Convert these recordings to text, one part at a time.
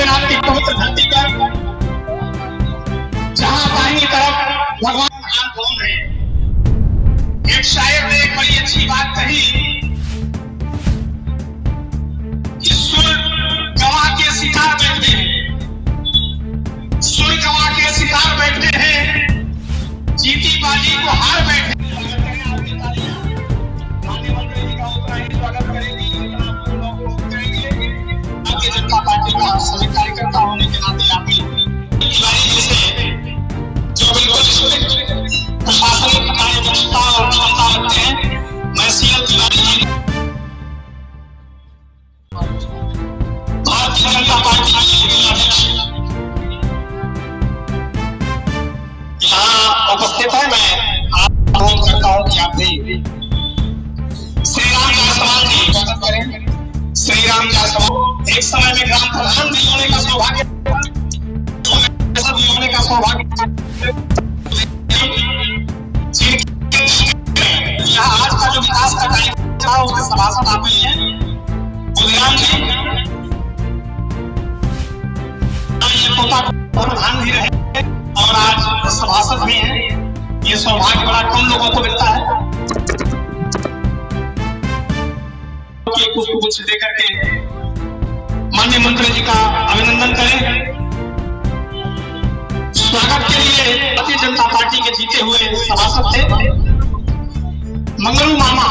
बैजनाथ की पवित्र धरती पर, जहां दाहिनी तरफ भगवान राम कौन है। एक शायर ने एक बड़ी अच्छी बात कही कि सुर गवा के सितार बैठते हैं, सुर गवा के सितार बैठते हैं, जीती बाजी को हार बैठे। भारतीय जनता पार्टी का सभी कार्यकर्ता होने के नाते आप तिवारी जी से, जो बिल्कुल प्रशासनिक कार्यदक्षता और क्षमता रखते हैं, मैं सीएम तिवारी जी भारतीय जनता पार्टी के अध्यक्ष यहाँ उपस्थित है। मैं आप अनुरोध करता हूँ कि आप भी श्री राम जायसवाल जी स्वागत करें। श्री राम जायसवाल एक समय में ग्राम प्रधान भी होने का सौभाग्य, होने का सौभाग्य यहाँ आज का जो विकास का कार्यक्रम था उसके सभासद आप ही हैं बुधराम जी, ये पोता प्रधान भी रहे और आज सभासद भी हैं। ये सौभाग्य बड़ा कम लोगों को मिलता है कि पुष्प देकर के माननीय मंत्री जी का अभिनंदन करें। स्वागत के लिए भारतीय जनता पार्टी के जीते हुए सभासद थे मंगलू मामा,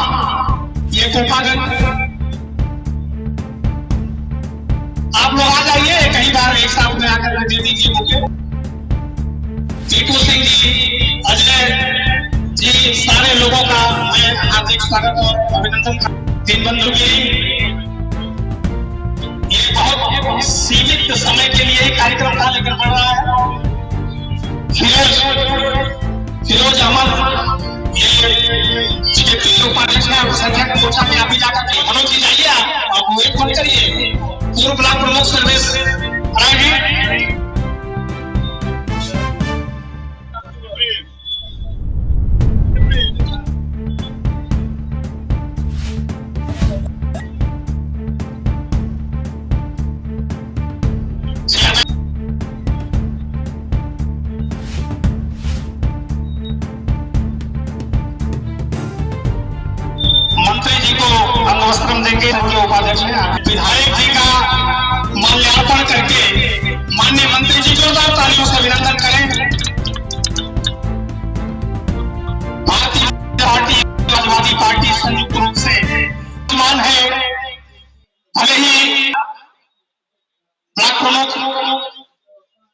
ये कोपागंज। आप लोग आ जाइए, कई बार एक साथ में आकर दे दीजिए बुके। टीपू सिंह जी, अजय जी, सारे लोगों का मैं हार्दिक स्वागत और अभिनंदन करता हूं। दीनबंधु जी, ये बहुत सीमित समय के लिए कार्यक्रम था लेकिन बढ़ रहा है। फिरोज अहमद, ये उपाध्यक्ष है, संख्या मोर्चा में अभी जाकर के मनोज जी जाइए, आप वो एक फोन करिए। पूर्व ब्लॉक प्रमुख सर्विस राय अंगवस्त्रम देंगे। उपाध्यक्ष विधायक जी का माल्यार्पण करके माननीय मंत्री जी जोरदार तालियों से अभिनंदन करें। भारतीय पार्टी समाजवादी पार्टी संयुक्त रूप से मान है, भले ही ब्लॉक प्रमुख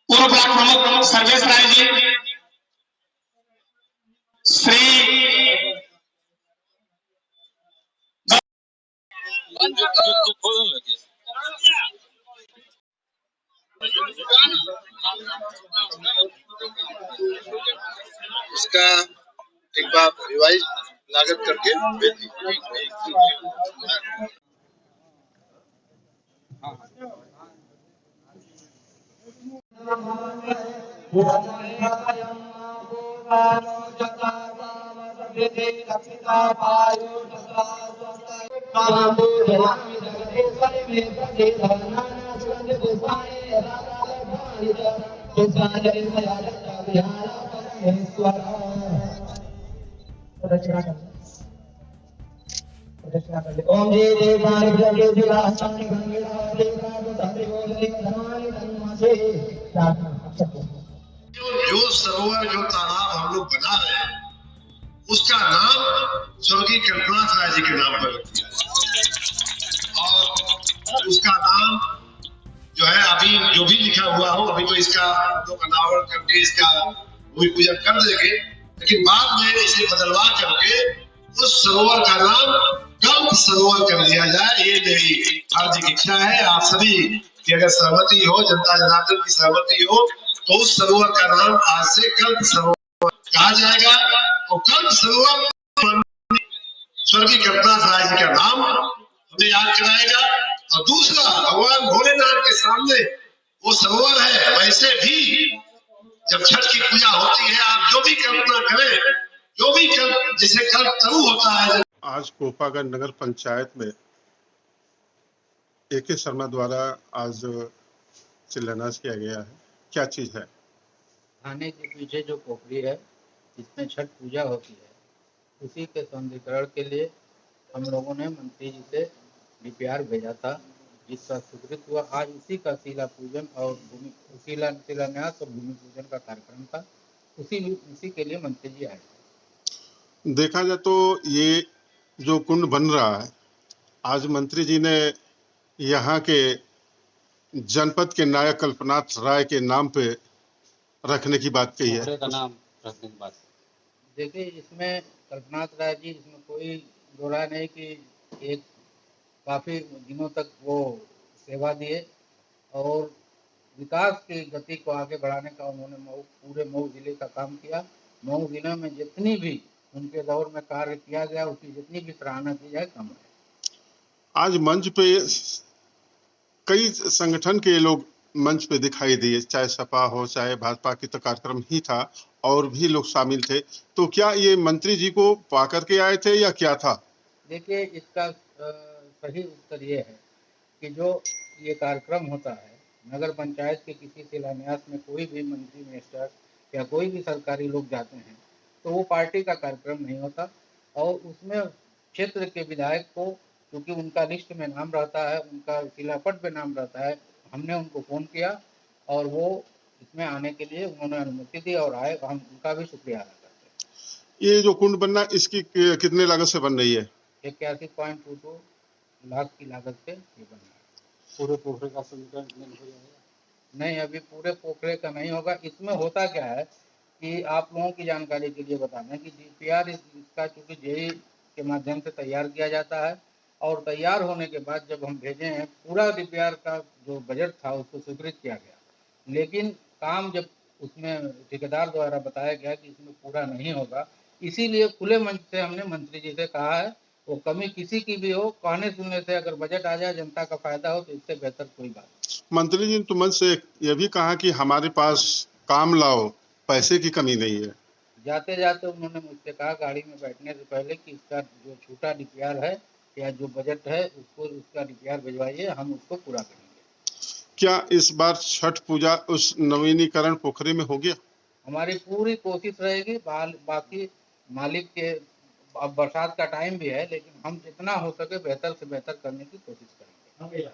पूर्व ब्लॉक प्रमुख सर्वेश राय जी, श्री उसका एक बार रिवाइज लागत करके भेज दीजिए। ओम जी जो सरोवर जो तालाब हम लोग बना रहे हैं उसका नाम स्वर्गीय कल्पना राय जी के नाम पर रख दिया और उसका नाम जो है अभी जो भी लिखा हुआ हो, अभी तो इसका लोग अनावरण करके इसका भूमि पूजन कर देंगे, लेकिन बाद में इसे बदलवा करके उस सरोवर का नाम कल्प सरोवर कर दिया जाए। ये मेरी हार्दिक इच्छा है आप सभी की अगर सहमति हो, जनता जनार्दन की सहमति हो, तो उस सरोवर का नाम आज से कल्प सरोवर कहा जाएगा और कल्प सरोवर स्वर्गीय कल्पना राय जी का नाम हमें याद कराएगा। और दूसरा, भगवान भोलेनाथ के सामने वो सरोवर है, वैसे भी जब छठ की पूजा होती है आप जो भी कल्पना करें, जो भी जैसे कल्पतरु होता है। आज कोपागंज नगर पंचायत में AK शर्मा द्वारा आज शिलान्यास किया गया है, क्या चीज है? थाने के पीछे जो पोखरी है जिसमें छठ पूजा होती है, उसी के सौंदर्यीकरण के लिए हम लोगों ने मंत्री जी से डीपीआर भेजा था, जिसका स्वीकृत हुआ। आज उसी का शिला पूजन और शिलान्यास और भूमि पूजन का कार्यक्रम था। उसी के लिए मंत्री जी आए थे। देखा जाए तो ये जो कुंड बन रहा है, आज मंत्री जी ने यहाँ के जनपद के नायक कल्पनाथ राय के नाम पे रखने की बात कही है। का नाम रखने की बात। देखिए, इसमें कल्पनाथ राय जी, इसमें कोई दो राय नहीं कि एक काफ़ी दिनों तक वो सेवा दिए और विकास की गति को आगे बढ़ाने का उन्होंने पूरे मऊ जिले का काम किया। मऊ जिले में जितनी भी उनके दौर में कार्य किया गया, उसकी जितनी भी सराहना की जाए कम है। आज मंच पे कई संगठन के लोग मंच पे दिखाई दिए, चाहे सपा हो चाहे भाजपा की, तो कार्यक्रम ही था और भी लोग शामिल थे। तो क्या ये मंत्री जी को पा करके आए थे या क्या था? देखिए, इसका सही उत्तर ये है कि जो ये कार्यक्रम होता है नगर पंचायत के किसी शिलान्यास में, कोई भी मंत्री मिनिस्टर या कोई भी सरकारी लोग जाते हैं तो वो पार्टी का कार्यक्रम नहीं होता, और उसमें क्षेत्र के विधायक को, क्योंकि उनका लिस्ट में नाम रहता है, उनका शिलापट पे नाम रहता है, हमने उनको फ़ोन किया और वो इसमें आने के लिए उन्होंने अनुमति दी और आए। हम उनका भी शुक्रिया अदा करते हैं। ये जो कुंड बनना, इसकी कितने लागत से बन रही है? 81.22 लाख की लागत से ये बन रहा है। पूरे पोखरे का सौंदर्यीकरण हो जाएगा? नहीं, अभी पूरे पोखरे का नहीं होगा। इसमें होता क्या है कि आप लोगों की जानकारी के लिए बता दें कि डीपीआर इसका चूँकि जेई के माध्यम से तैयार किया जाता है, और तैयार होने के बाद जब हम भेजे हैं, पूरा डीपीआर का जो बजट था उसको स्वीकृत किया गया, लेकिन काम जब उसमें ठेकेदार द्वारा बताया गया कि इसमें पूरा नहीं होगा, इसीलिए खुले मंच से हमने मंत्री जी से कहा है, वो कमी किसी की भी हो, कहने सुनने से अगर बजट आ जाए, जनता का फायदा हो, तो इससे बेहतर कोई बात नहीं। मंत्री जी ने तो मंच से यह भी कहा कि हमारे पास काम लाओ, पैसे की कमी नहीं है। जाते जाते उन्होंने मुझसे कहा गाड़ी में बैठने से पहले कि इसका जो छूटा डीपीआर है या जो बजट है उसको, उसका डीपीआर भिजवाइए, हम उसको पूरा करेंगे। क्या इस बार छठ पूजा उस नवीनीकरण पोखरे में हो गया? हमारी पूरी कोशिश रहेगी। बाकी मालिक के, अब बरसात का टाइम भी है, लेकिन हम जितना हो सके बेहतर से बेहतर करने की कोशिश करेंगे।